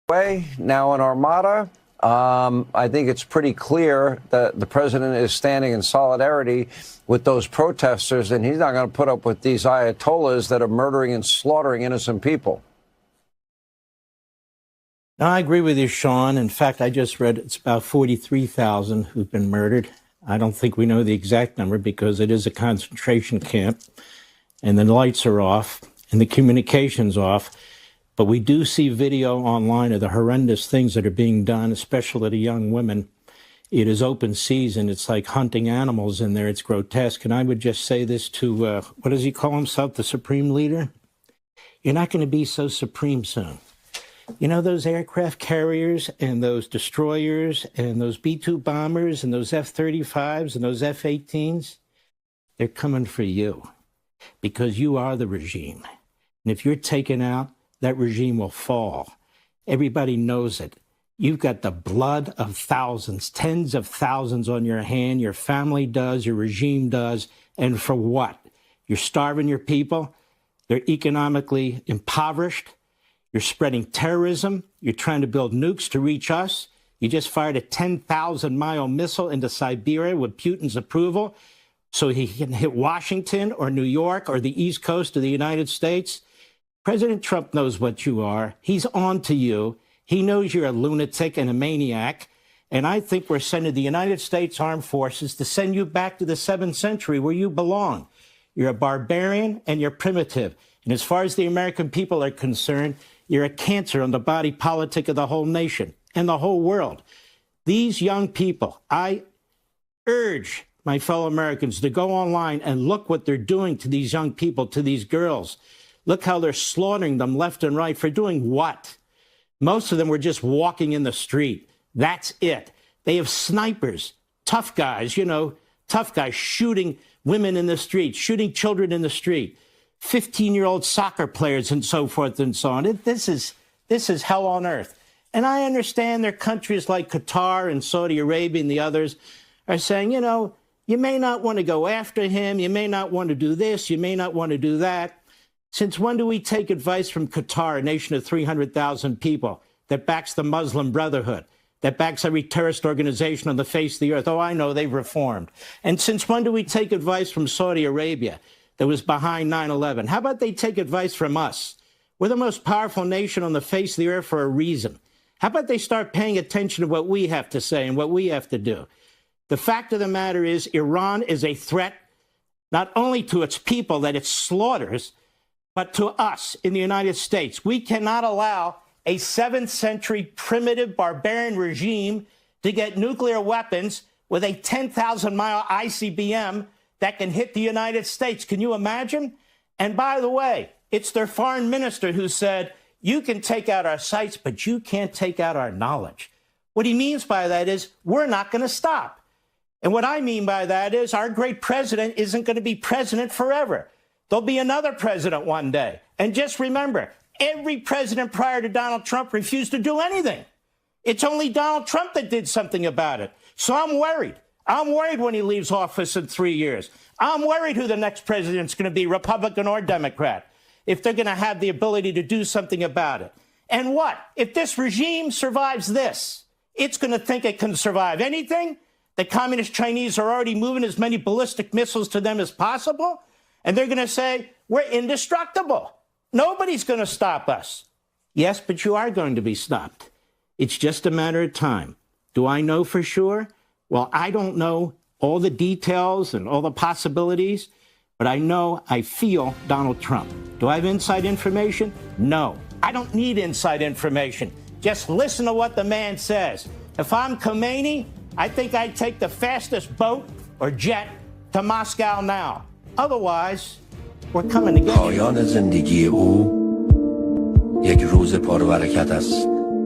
Way now in Armada, I think it's pretty clear that the president is standing in solidarity with those protesters, and he's not going to put up with these ayatollahs that are murdering and slaughtering innocent people. No, I agree with you, Sean. In fact, I just read it's about 43,000 who've been murdered. I don't think we know the exact number because it is a concentration camp, and the lights are off and the communication's off. But we do see video online of the horrendous things that are being done, especially to young women. It is open season. It's like hunting animals in there. It's grotesque. And I would just say this to, what does he call himself, the supreme leader? You're not going to be so supreme soon. You know, those aircraft carriers and those destroyers and those B-2 bombers and those F-35s and those F-18s, they're coming for you because you are the regime. And if you're taken out, that regime will fall. Everybody knows it. You've got the blood of thousands, tens of thousands on your hand. Your family does, your regime does. And for what? You're starving your people. They're economically impoverished. You're spreading terrorism. You're trying to build nukes to reach us. You just fired a 10,000-mile missile into Siberia with Putin's approval so he can hit Washington or New York or the East Coast of the United States. President Trump knows what you are. He's on to you. He knows you're a lunatic and a maniac. And I think we're sending the United States Armed Forces to send you back to the 7th century where you belong. You're a barbarian and you're primitive. And as far as the American people are concerned, you're a cancer on the body politic of the whole nation and the whole world. These young people, I urge my fellow Americans to go online and look what they're doing to these young people, to these girls. Look how they're slaughtering them left and right for doing what? Most of them were just walking in the street. That's it. They have snipers, tough guys, you know, tough guys shooting women in the street, shooting children in the street, 15-year-old soccer players and so forth and so on. This is hell on earth. And I understand there are countries like Qatar and Saudi Arabia and the others are saying, you know, you may not want to go after him. You may not want to do this. You may not want to do that. Since when do we take advice from Qatar, a nation of 300,000 people that backs the Muslim Brotherhood, that backs every terrorist organization on the face of the earth? Oh, I know, they've reformed. And since when do we take advice from Saudi Arabia that was behind 9/11? How about they take advice from us? We're the most powerful nation on the face of the earth for a reason. How about they start paying attention to what we have to say and what we have to do? The fact of the matter is Iran is a threat not only to its people that it slaughters, but to us in the United States. We cannot allow a 7th century primitive barbarian regime to get nuclear weapons with a 10,000-mile ICBM that can hit the United States. Can you imagine? And by the way, it's their foreign minister who said, you can take out our sites, but you can't take out our knowledge. What he means by that is we're not going to stop. And what I mean by that is our great president isn't going to be president forever. There'll be another president one day. And just remember, every president prior to Donald Trump refused to do anything. It's only Donald Trump that did something about it. So I'm worried. I'm worried when he leaves office in 3 years. I'm worried who the next president's going to be, Republican or Democrat, if they're going to have the ability to do something about it. And what? If this regime survives this, it's going to think it can survive anything. The communist Chinese are already moving as many ballistic missiles to them as possible. And they're going to say, we're indestructible. Nobody's going to stop us. Yes, but you are going to be stopped. It's just a matter of time. Do I know for sure? Well, I don't know all the details and all the possibilities, but I know I feel Donald Trump. Do I have inside information? No. I don't need inside information. Just listen to what the man says. If I'm Khamenei, I think I'd take the fastest boat or jet to Moscow now. Otherwise, we're coming to get you. پایان زندگی او یک روز پربرکت است.